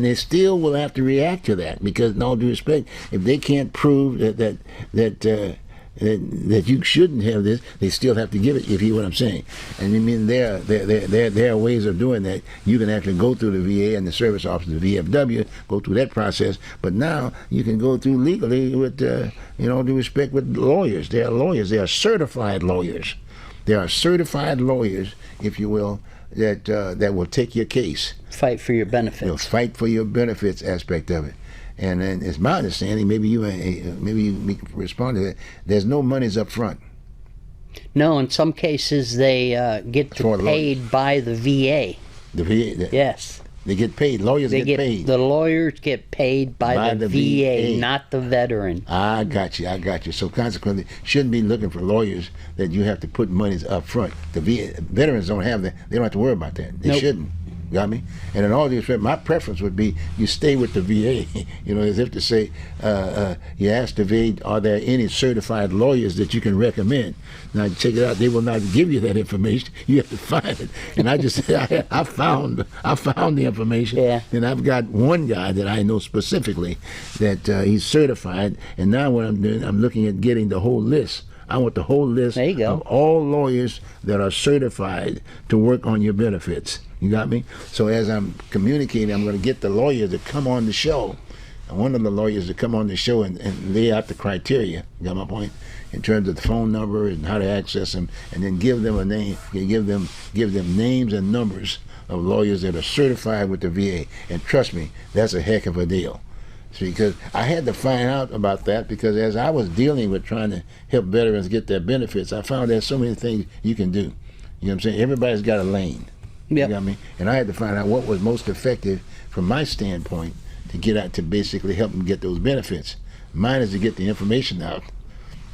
they still will have to react to that, because in all due respect, if they can't prove that you shouldn't have this, they still have to give it, if you know what I'm saying. And I mean, there are ways of doing that. You can actually go through the VA and the service office, the VFW, go through that process. But now you can go through legally with, due respect, with lawyers. There are lawyers. They are certified lawyers. There are certified lawyers, if you will, that will take your case. Fight for your benefits. They'll fight for your benefits aspect of it. And then it's my understanding, maybe you can respond to that, there's no monies up front. No, in some cases they get paid by the VA. The VA? Yes. They get paid. Lawyers get paid. The lawyers get paid by the VA, not the veteran. I got you. So consequently, shouldn't be looking for lawyers that you have to put monies up front. The VA, veterans don't have that. They don't have to worry about that. They shouldn't. Got me? And in all due respect, my preference would be you stay with the VA. As if to say, you ask the VA, are there any certified lawyers that you can recommend? Now, check it out. They will not give you that information. You have to find it. And I found the information. Yeah. And I've got one guy that I know specifically that he's certified. And now what I'm doing, I'm looking at getting the whole list. I want the whole list of all lawyers that are certified to work on your benefits. You got me? So as I'm communicating, I'm going to get the lawyer to come on the show. And one of the lawyers to come on the show and lay out the criteria. You got my point? In terms of the phone number and how to access them, and then give them a name. Give them names and numbers of lawyers that are certified with the VA. And trust me, that's a heck of a deal. Because I had to find out about that, because as I was dealing with trying to help veterans get their benefits, I found there's so many things you can do. You know what I'm saying? Everybody's got a lane. Yep. You got me? And I had to find out what was most effective from my standpoint to get out to basically help them get those benefits. Mine is to get the information out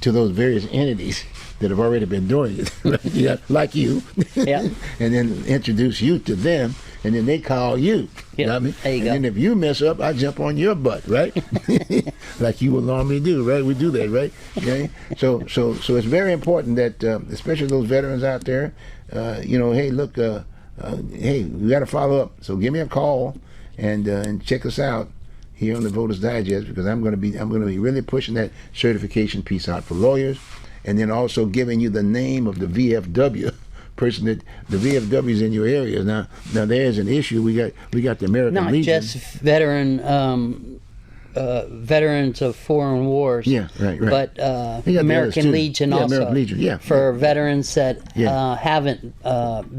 to those various entities that have already been doing it, like you, yeah. And then introduce you to them, and then they call you. Yep. You know what I mean? There you go. And then if you mess up, I jump on your butt, right? Like you will normally do, right? We do that, right? Okay? So it's very important that, especially those veterans out there, hey, look, hey, we got to follow up. So give me a call and check us out here on the Voters Digest, because I'm going to be really pushing that certification piece out for lawyers, and then also giving you the name of the VFW person that the VFW is in your area. Now there's an issue. We got the American Legion. Not just veterans of foreign wars. Yeah, right. But American Legion also. American Legion, yeah. For veterans that haven't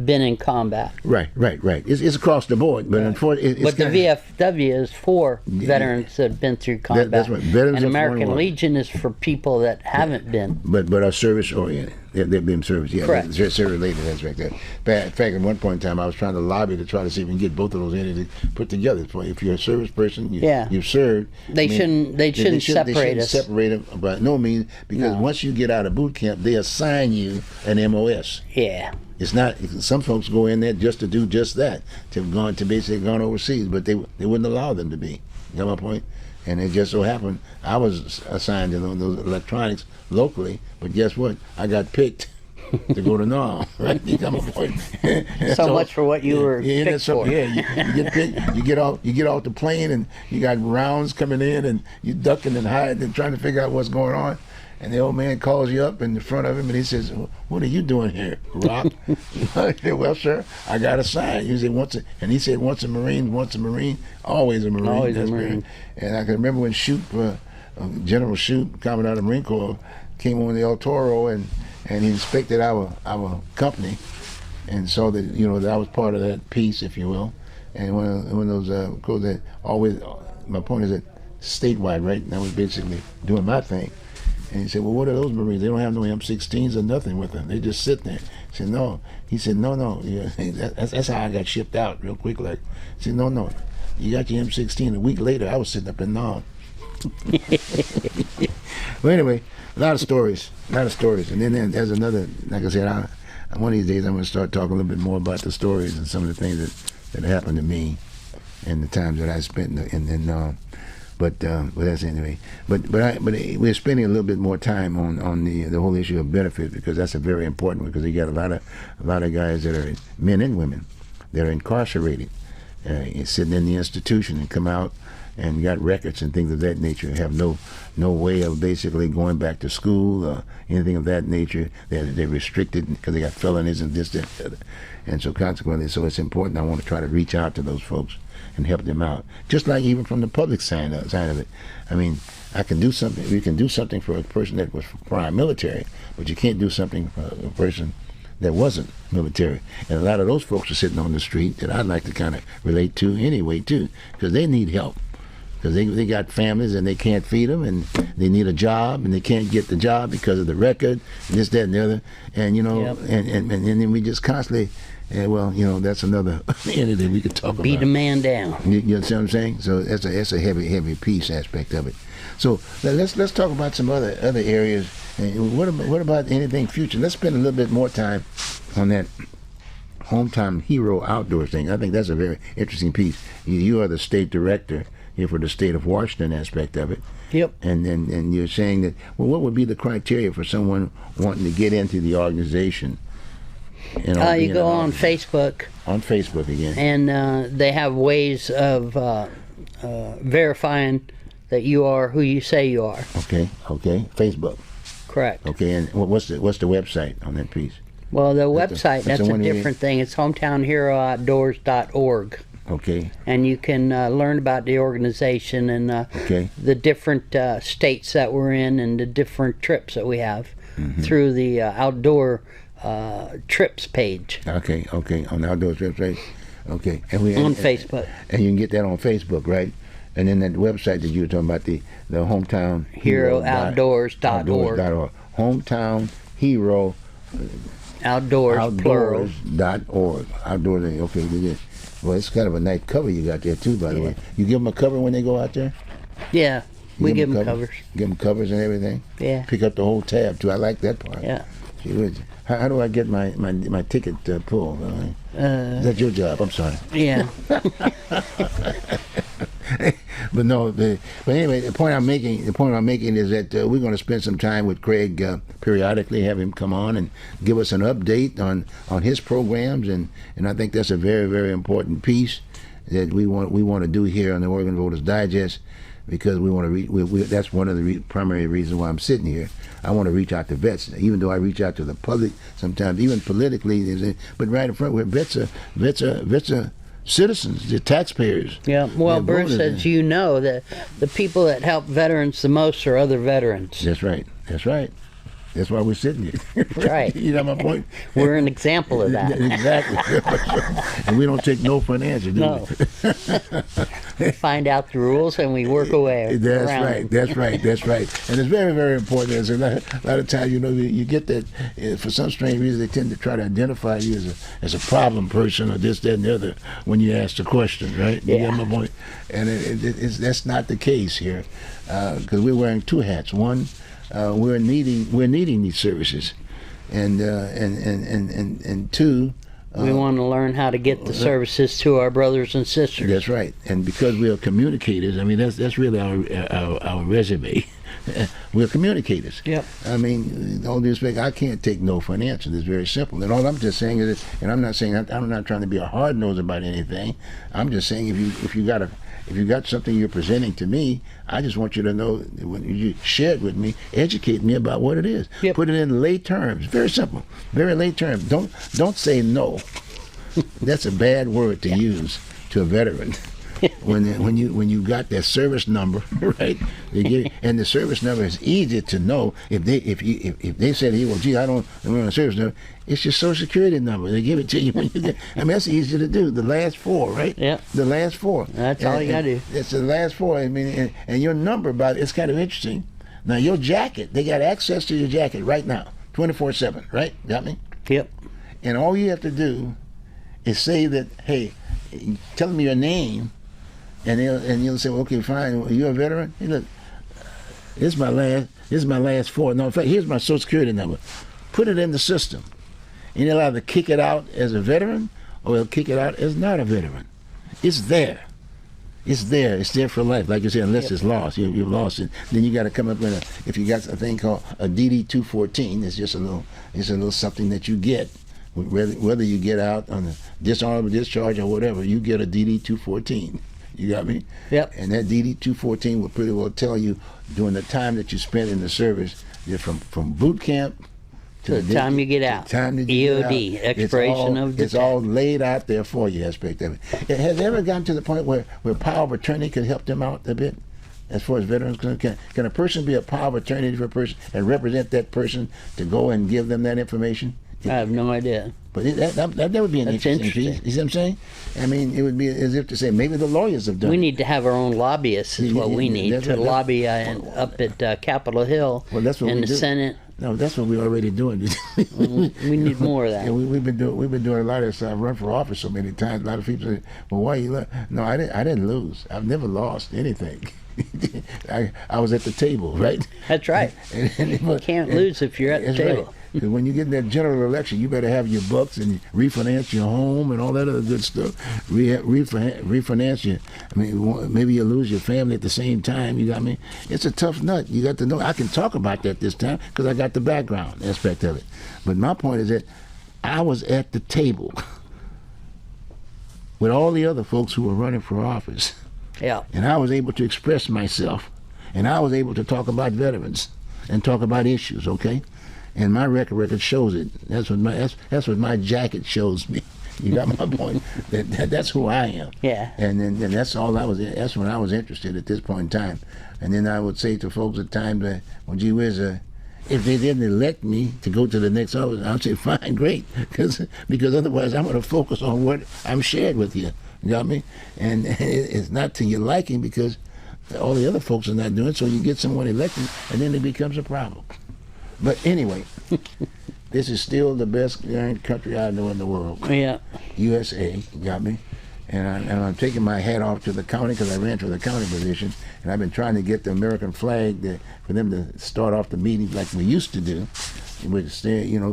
been in combat. Right. It's across the board, but unfortunately, but the VFW is for veterans that have been through combat. That's right. Veterans and of foreign American war. Legion is for people that haven't been. But are service oriented. They've been service, yeah. Correct. Service related aspect. In fact, at one point in time, I was trying to lobby to try to see if we can get both of those entities put together. If you're a service person, you've served. They shouldn't separate us. Separate them by no means, because once you get out of boot camp, they assign you an MOS. Yeah. It's not. Some folks go in there just to do just that, to basically gone overseas, but they wouldn't allow them to be. You know my point? And it just so happened I was assigned to those electronics locally, but guess what? I got picked to go to NOM, right? You got my point. so much for what you were picked for. Yeah, you get picked. You get off the plane, and you got rounds coming in, and you ducking and hiding and trying to figure out what's going on. And the old man calls you up in the front of him, and he says, "What are you doing here, Rock?" I said, "Well, sir, I got assigned." He said, he said, "Once a Marine, always a Marine." Always a Marine. And I can remember when General Shute, coming out of the Marine Corps, came on the El Toro and he inspected our company and saw that, you know, that I was part of that piece, if you will. And one of those codes that always, my point is that statewide, right? And I was basically doing my thing. And he said, well, what are those Marines? They don't have no M16s or nothing with them. They just sit there. I said, no. He said, no. Yeah, that's how I got shipped out real quick. Like, he said, no. You got your M16. A week later, I was sitting up in Nam. Well, anyway, a lot of stories. And then there's another, like I said, one of these days I'm going to start talking a little bit more about the stories and some of the things that happened to me and the times that I spent in Nam. But that's anyway. But we're spending a little bit more time on the whole issue of benefits, because that's a very important one, because you got a lot of guys that are men and women that are incarcerated, sitting in the institution and come out and got records and things of that nature, have no way of basically going back to school or anything of that nature. They're restricted because they got felonies and this, that, the other. And so consequently, so it's important. I want to try to reach out to those folks and help them out. Just like even from the public side of it. I mean, I can do something. We can do something for a person that was prior military, but you can't do something for a person that wasn't military. And a lot of those folks are sitting on the street that I'd like to kind of relate to anyway, too, because they need help. Because they got families and they can't feed them, and they need a job and they can't get the job because of the record and this, that, and the other. And, you know, yep. and then we just constantly, well, you know, that's another entity we could talk about. Beat a man down. You know what I'm saying? So that's a heavy peace aspect of it. So let's talk about some other areas. And what about anything future? Let's spend a little bit more time on that hometown hero outdoors thing. I think that's a very interesting piece. You are the state director here for the state of Washington aspect of it. Yep. And you're saying that, well, what would be the criteria for someone wanting to get into the organization? You go on Facebook. On Facebook again. And they have ways of verifying that you are who you say you are. Okay. Facebook. Correct. Okay, and what's the website on that piece? Well, the website, that's a different thing. It's hometownherooutdoors.org. Okay. And you can learn about the organization and the different states that we're in and the different trips that we have through the outdoor trips page. Okay, on the outdoor trips page. Okay. And on Facebook. And you can get that on Facebook, right? And then that website that you were talking about, the hometown HeroOutdoors.org. Hometown Hero Outdoors.org. Outdoors. Okay. Well, it's kind of a nice cover you got there too, by the way. You give them a cover when they go out there? Yeah, we give them covers. Give them covers and everything? Yeah. Pick up the whole tab too. I like that part. Yeah. How do I get my ticket pulled? Is that your job? I'm sorry. Yeah. But anyway, the point I'm making is that we're going to spend some time with Craig periodically, have him come on and give us an update on his programs, and I think that's a very, very important piece that we want to do here on the Oregon Voters Digest, because we want to that's one of the primary reasons why I'm sitting here. I want to reach out to vets, even though I reach out to the public sometimes, even politically. But right in front, where vets are citizens, the taxpayers. Yeah, well, Bruce, as you know, that the people that help veterans the most are other veterans. That's right. That's why we're sitting here. Right. You know my point? We're an example of that. Exactly. And we don't take no for an answer, do we? We find out the rules and we work away. That's right. And it's very, very important. There's a lot of times, you know, you get that, for some strange reason, they tend to try to identify you as a problem person or this, that, and the other when you ask the question, right? Yeah. You get my point? And that's not the case here, because we're wearing two hats. One, we're needing these services, and two, we want to learn how to get the services to our brothers and sisters. That's right, and because we are communicators, I mean that's really our resume. We're communicators. Yep. I mean, all due respect, I can't take no for an answer. It's very simple. And all I'm just saying is, and I'm not trying to be a hard nose about anything. I'm just saying if you got something you're presenting to me, I just want you to know, when you share it with me, educate me about what it is. Yep. Put it in lay terms. Very simple. Very lay terms. Don't say no. That's a bad word to use to a veteran. when you got that service number, right? And the service number is easy to know. If they said, "Hey, well, gee, I don't remember a service number," it's your Social Security number. They give it to you when you get. I mean, that's easy to do. The last four, right? Yeah. The last four. That's all you gotta do. It's the last four. I mean, and your number, it's kind of interesting. Now, your jacket, they got access to your jacket right now, 24/7, right? Got me? Yep. And all you have to do is say that, hey, tell them your name, and you'll say, well, okay, fine. Are you a veteran? Hey, look, this is my last four. No, in fact, here's my Social Security number. Put it in the system, and they'll either kick it out as a veteran, or they'll kick it out as not a veteran. It's there. It's there. It's there for life. Like you said, unless it's lost, you've lost it. Then you got to come up with if you got a thing called a DD 214. It's just a little something that you get. Whether you get out on a dishonorable discharge or whatever, you get a DD 214. You got me? Yep. And that DD 214 will pretty well tell you during the time that you spent in the service, from boot camp to the time you get out. EOD, expiration of the It's all laid out there for you, aspect of it. Has it ever gotten to the point where power of attorney could help them out a bit? As far as veterans, can a person be a power of attorney for a person and represent that person to go and give them that information? I have no idea. But that would be an interesting piece. You see what I'm saying? I mean, it would be as if to say maybe the lawyers have done We it. need to have our own lobbyists is what we need to lobby up at Capitol Hill that's what in we the do. Senate. No, that's what we're already doing. We need more of that. Yeah, we've been doing a lot of this. I've run for office so many times. A lot of people say, "Well, why you?" No, I didn't lose. I've never lost anything. I was at the table, right? That's right. You can't lose if you're at the table. Right. Because when you get in that general election, you better have your bucks and refinance your home and all that other good stuff. Refinance your. I mean, maybe you lose your family at the same time. You got me? It's a tough nut. You got to know. I can talk about that this time because I got the background aspect of it. But my point is that I was at the table with all the other folks who were running for office. Yeah. And I was able to express myself, and I was able to talk about veterans and talk about issues. Okay. And my record shows it. That's what my jacket shows me. You got my point. That's who I am. Yeah. And then that's all I was. That's when I was interested at this point in time. And then I would say to folks at times, "Well, gee whiz, if they didn't elect me to go to the next office, I'd say fine, great, because otherwise I'm going to focus on what I'm shared with you. You got me? And it's not to your liking because all the other folks are not doing it. So you get someone elected, and then it becomes a problem. But anyway, this is still the best country I know in the world. Yeah. USA, got me? And I'm taking my hat off to the county because I ran for the county position, and I've been trying to get the American flag for them to start off the meetings like we used to do, which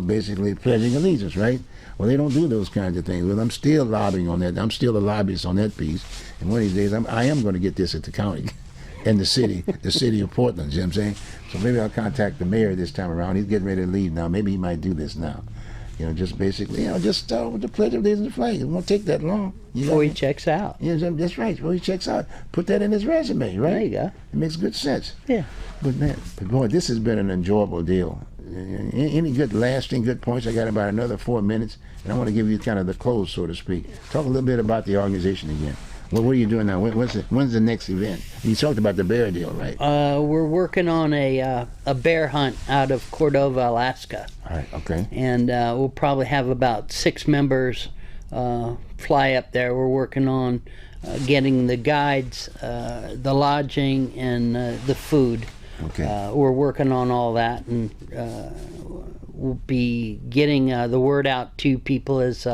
basically pledging allegiance, right? Well, they don't do those kinds of things. Well, I'm still lobbying on that. I'm still a lobbyist on that piece. And one of these days, I am going to get this at the county. And the city of Portland, you know what I'm saying? So maybe I'll contact the mayor this time around. He's getting ready to leave now. Maybe he might do this now. Just basically, just start with the pledge of allegiance and the flag. It won't take that long. Before he checks out. Yeah, that's right. Before he checks out. Put that in his resume, right? There you go. It makes good sense. Yeah. But boy, this has been an enjoyable deal. Any good lasting good points? I got about another 4 minutes, and I want to give you kind of the close, so to speak. Talk a little bit about the organization again. Well, what are you doing now? When's the next event? You talked about the bear deal, right? We're working on a bear hunt out of Cordova, Alaska. All right, okay. And we'll probably have about 6 members fly up there. We're working on getting the guides, the lodging, and the food. Okay. We're working on all that, and we'll be getting the word out to people as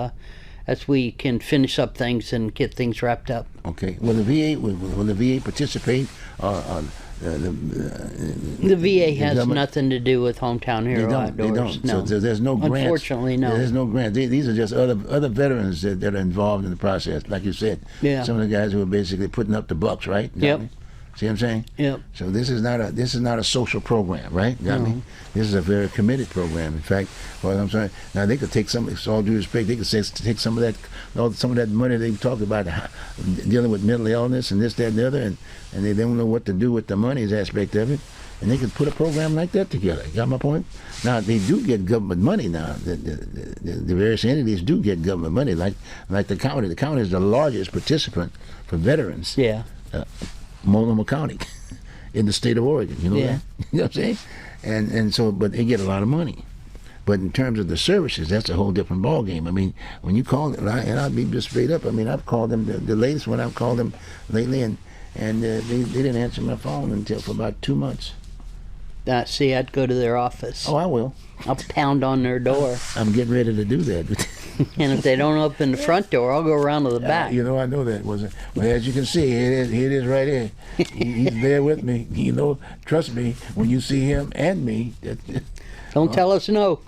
we can finish up things and get things wrapped up. Okay. Will the VA participate? The VA has nothing to do with Hometown Hero Outdoors. They don't. No. So there's no grants. Unfortunately, no. There's no grants. These are just other veterans that are involved in the process, like you said. Yeah. Some of the guys who are basically putting up the bucks, right? Yep. See what I'm saying? Yep. So this is not a social program, right? You got me? This is a very committed program. In fact, well, I'm sorry. Now they could take some. With all due respect, they could take some of that money they talked about dealing with mental illness and this, that, and the other, and they don't know what to do with the money aspect of it. and they could put a program like that together. You got my point? Now, they do get government money now. The various entities do get government money, like the county. The county is the largest participant for veterans. Yeah. Multnomah County in the state of Oregon. You know Yeah. that? You know what I'm saying? And so, but they get a lot of money. But in terms of the services, that's a whole different ballgame. I mean, when you call it, and I'll be just straight up, I mean, I've called them, the latest one I've called them lately, and they didn't answer my phone until for about 2 months. See, I'd go to their office. Oh, I will. I'll pound on their door. I'm getting ready to do that. And if they don't open the front door, I'll go around to the back. You know, I know that wasn't. Well, as you can see, here it is right here. He's there with me. You know, trust me, when you see him and me. Don't tell us no.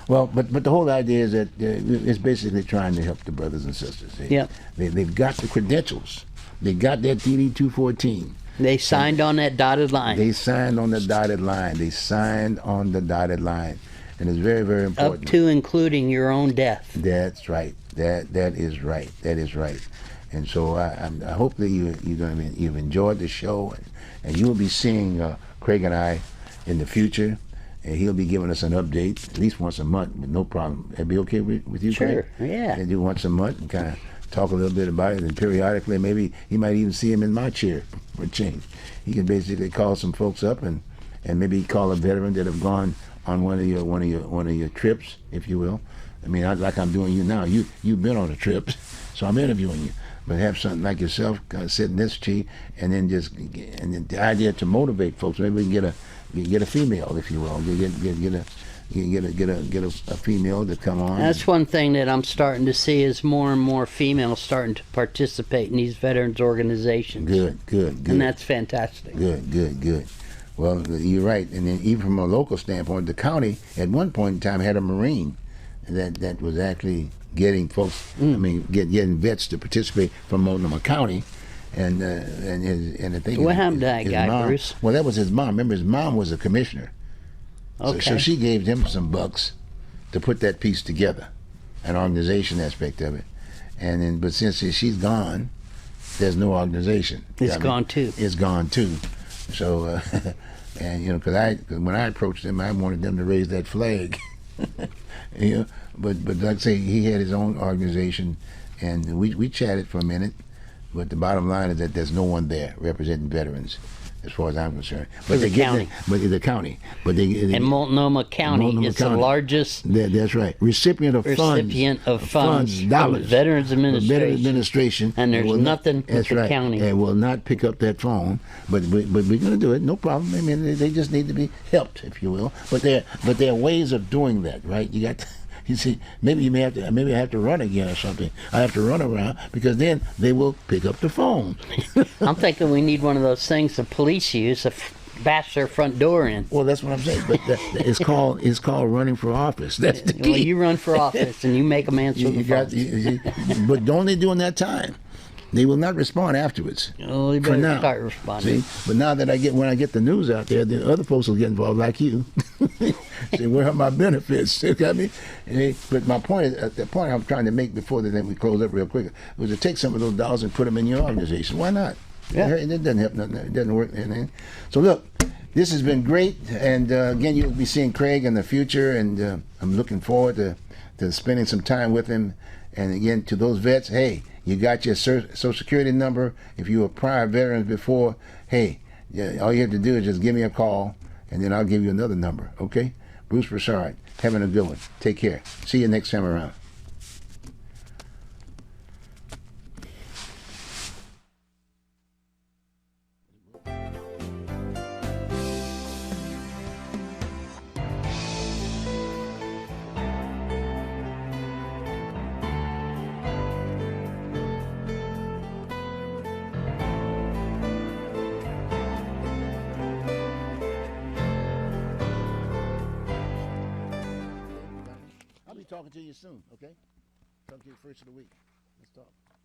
Well, but the whole idea is that it's basically trying to help the brothers and sisters. Yep. They've got the credentials. They got that DD 214. They signed on that dotted line. They signed on the dotted line. They signed on the dotted line. And it's very, very important. Up to including your own death. That's right. That is right. That is right. And so I hope that you've enjoyed the show, and you will be seeing Craig and I in the future, and he'll be giving us an update at least once a month with no problem. That'd be okay with you, Sure. Craig? Yeah. And do once a month and kind of talk a little bit about it, and periodically maybe he might even see him in my chair for a change. He can basically call some folks up and maybe call a veteran that have gone on one of your trips, if you will. I mean, like I'm doing you now. You've been on a trip, so I'm interviewing you. But have something like yourself sit in this chair, and then the idea to motivate folks. Maybe we can get a female, if you will. Get a female to come on. That's one thing that I'm starting to see is more and more females starting to participate in these veterans organizations. Good. And that's fantastic. Good. Well, you're right. And then even from a local standpoint, the county at one point in time had a Marine that was actually getting folks, getting vets to participate from Multnomah County. And I think What happened to that guy, mom, Bruce? Well, that was his mom. Remember, his mom was a commissioner. Okay. So she gave him some bucks to put that piece together, an organization aspect of it. But since she's gone, there's no organization. It's gone too. It's gone too. So, because when I approached him, I wanted them to raise that flag. But like I say, he had his own organization, and we chatted for a minute. But the bottom line is that there's no one there representing veterans, as far as I'm concerned. But the county. The county. And Multnomah County is the largest. That's right. Recipient of funds, dollars. Veterans Administration. Veterans Administration. And there's nothing with the county. And will not pick up that phone. But we're going to do it. No problem. I mean, they just need to be helped, if you will. But there are ways of doing that, right? You got. You see, maybe I have to run again or something. I have to run around because then they will pick up the phone. I'm thinking we need one of those things the police use to bash their front door in. Well, that's what I'm saying. But it's called running for office. That's the key. Well, you run for office and you make them answer the phone. But only during that time. They will not respond afterwards. Oh, you better start responding. See? But now that when I get the news out there, the other folks will get involved like you. Say, where are my benefits? You got me? But my point is, the point I'm trying to make before then we close up real quick was to take some of those dollars and put them in your organization. Why not? Yeah. It doesn't help nothing. It doesn't work anything. So look, this has been great. And again, you'll be seeing Craig in the future. And I'm looking forward to spending some time with him. And again, to those vets, hey, you got your Social Security number. If you were prior veterans before, hey, all you have to do is just give me a call, and then I'll give you another number, okay? Bruce Broussard, having a good one. Take care. See you next time around. Talking to you soon, okay? Talk to you first of the week. Let's talk.